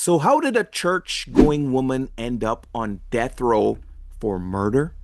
So, how did a church-going woman end up on death row for murder?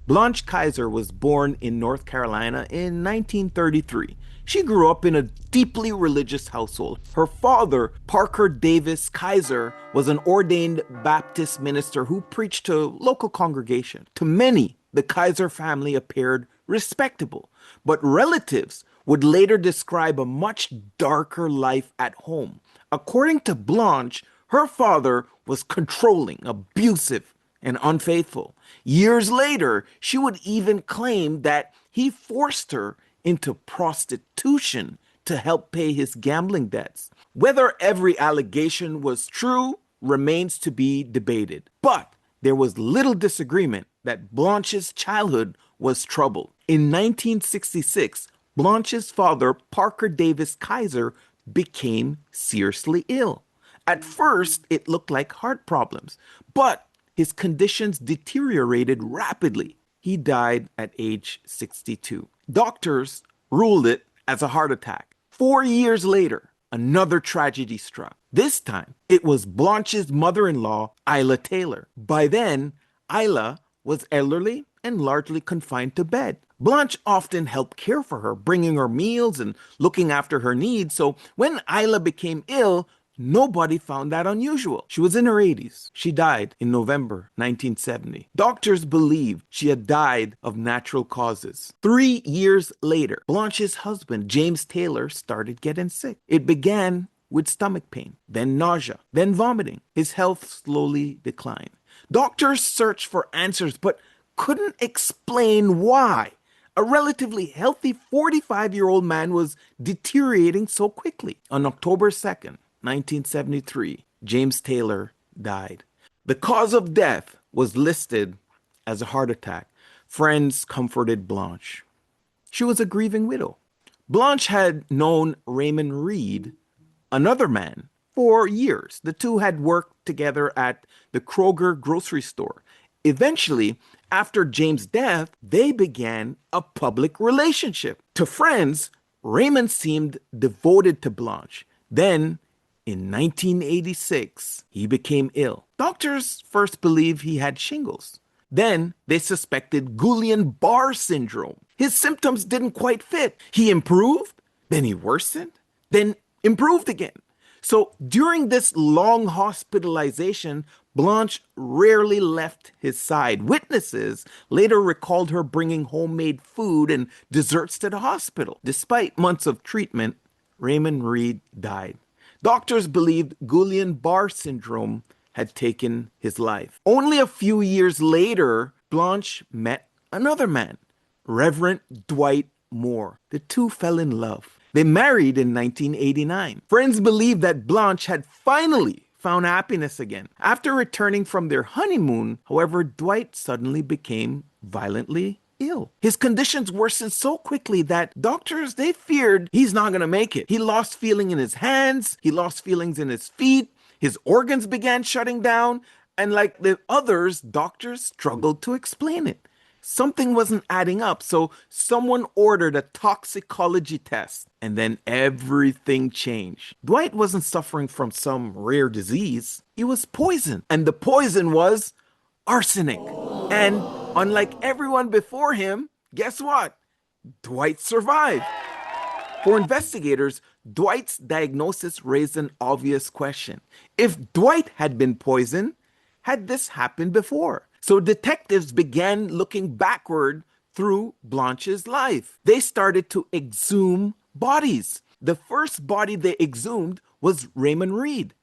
Blanche Kaiser was born in North Carolina in 1933. She grew up in a deeply religious household. Her father, Parker Davis Kaiser, was an ordained Baptist minister who preached to local congregation. To many, the Kaiser family appeared respectable, but relatives would later describe a much darker life at home. According to Blanche, her father was controlling, abusive, and unfaithful. Years later, she would even claim that he forced her into prostitution to help pay his gambling debts. Whether every allegation was true remains to be debated, but there was little disagreement that Blanche's childhood was troubled. In 1966, Blanche's father, Parker Davis Kaiser, became seriously ill. At first, it looked like heart problems, but his conditions deteriorated rapidly. He died at age 62. Doctors ruled it as a heart attack. 4 years later, another tragedy struck. This time, it was Blanche's mother-in-law, Isla Taylor. By then, Isla was elderly and largely confined to bed. Blanche often helped care for her, bringing her meals and looking after her needs. So when Isla became ill, nobody found that unusual. She was in her 80s. She died in November 1970. Doctors believed she had died of natural causes. 3 years later, Blanche's husband, James Taylor, started getting sick. It began with stomach pain, then nausea, then vomiting. His health slowly declined. Doctors searched for answers but couldn't explain why a relatively healthy 45-year-old man was deteriorating so quickly. On October 2nd, 1973, James Taylor died. The cause of death was listed as a heart attack. Friends comforted Blanche. She was a grieving widow. Blanche had known Raymond Reed, another man, for years. The two had worked together at the Kroger grocery store. Eventually, after James' death, they began a public relationship. To friends, Raymond seemed devoted to Blanche. Then, in 1986, he became ill. Doctors first believed he had shingles. Then they suspected Guillain-Barré syndrome. His symptoms didn't quite fit. He improved, then he worsened, then improved again. So during this long hospitalization, Blanche rarely left his side. Witnesses later recalled her bringing homemade food and desserts to the hospital. Despite months of treatment, Raymond Reed died. Doctors believed Guillain-Barré syndrome had taken his life. Only a few years later, Blanche met another man, Reverend Dwight Moore. The two fell in love. They married in 1989. Friends believed that Blanche had finally found happiness again. After returning from their honeymoon, however, Dwight suddenly became violently ill. His conditions worsened so quickly that doctors, they feared he's not going to make it. He lost feeling in his hands. He lost feelings in his feet. His organs began shutting down. And like the others, doctors struggled to explain it. Something wasn't adding up, so someone ordered a toxicology test, and then everything changed. Dwight wasn't suffering from some rare disease. He was poisoned, and the poison was arsenic. And unlike everyone before him, guess what? Dwight survived. For investigators, Dwight's diagnosis raised an obvious question. If Dwight had been poisoned, had this happened before? So detectives began looking backward through Blanche's life. They started to exhume bodies. The first body they exhumed was Raymond Reed.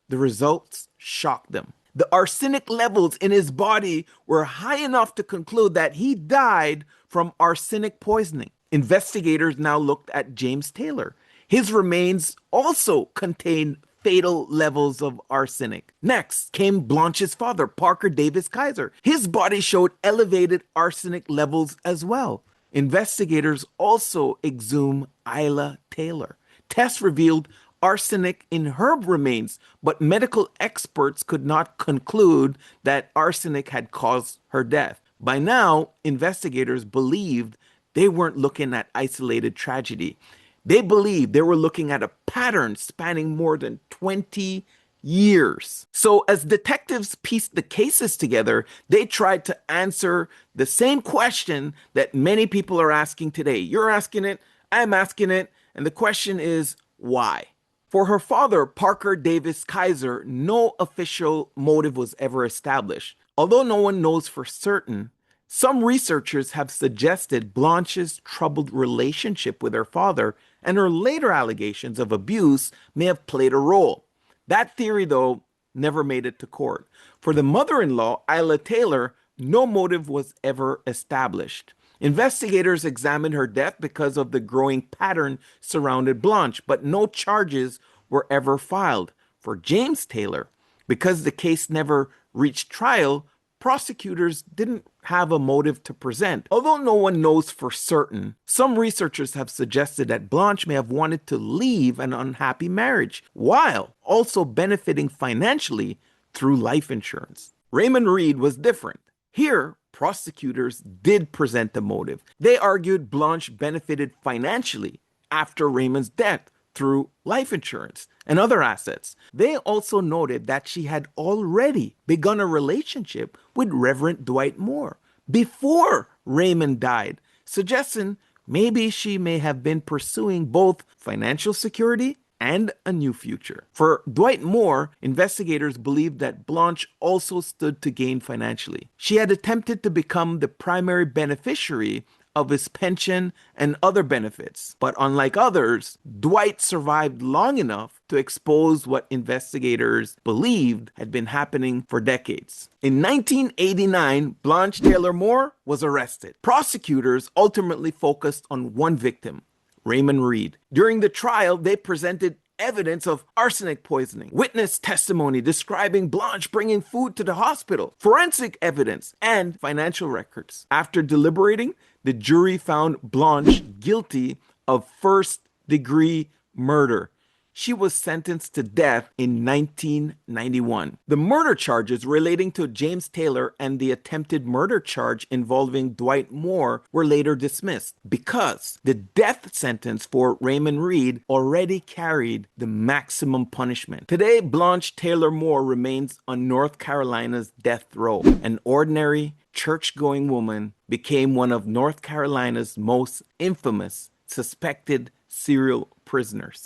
The results shocked them. The arsenic levels in his body were high enough to conclude that he died from arsenic poisoning. Investigators now looked at James Taylor. His remains also contained fatal levels of arsenic. Next came Blanche's father, Parker Davis Kaiser. His body showed elevated arsenic levels as well. Investigators also exhumed Isla Taylor. Tests revealed arsenic in her remains, but medical experts could not conclude that arsenic had caused her death. By now, investigators believed they weren't looking at isolated tragedy. They believed they were looking at a pattern spanning more than 20 years. So, as detectives pieced the cases together, they tried to answer the same question that many people are asking today. You're asking it, I'm asking it, and the question is why? For her father, Parker Davis Kaiser, no official motive was ever established. Although no one knows for certain, some researchers have suggested Blanche's troubled relationship with her father and her later allegations of abuse may have played a role. That theory, though, never made it to court. For the mother in law, Isla Taylor, no motive was ever established. Investigators examined her death because of the growing pattern surrounding Blanche, but no charges were ever filed. For James Taylor, because the case never reached trial, prosecutors didn't have a motive to present. Although no one knows for certain, some researchers have suggested that Blanche may have wanted to leave an unhappy marriage while also benefiting financially through life insurance. Raymond Reed was different. Here, prosecutors did present a motive. They argued Blanche benefited financially after Raymond's death through life insurance and other assets. They also noted that she had already begun a relationship with Reverend Dwight Moore before Raymond died, suggesting maybe she may have been pursuing both financial security and a new future. For Dwight Moore, investigators believed that Blanche also stood to gain financially. She had attempted to become the primary beneficiary of his pension and other benefits. But unlike others, Dwight survived long enough to expose what investigators believed had been happening for decades. In 1989, Blanche Taylor Moore was arrested. Prosecutors ultimately focused on one victim, Raymond Reed. During the trial, they presented evidence of arsenic poisoning, witness testimony describing Blanche bringing food to the hospital, forensic evidence, and financial records. After deliberating, the jury found Blanche guilty of first-degree murder. She was sentenced to death in 1991. The murder charges relating to James Taylor and the attempted murder charge involving Dwight Moore were later dismissed because the death sentence for Raymond Reed already carried the maximum punishment. Today, Blanche Taylor Moore remains on North Carolina's death row. An ordinary, church-going woman became one of North Carolina's most infamous suspected serial prisoners.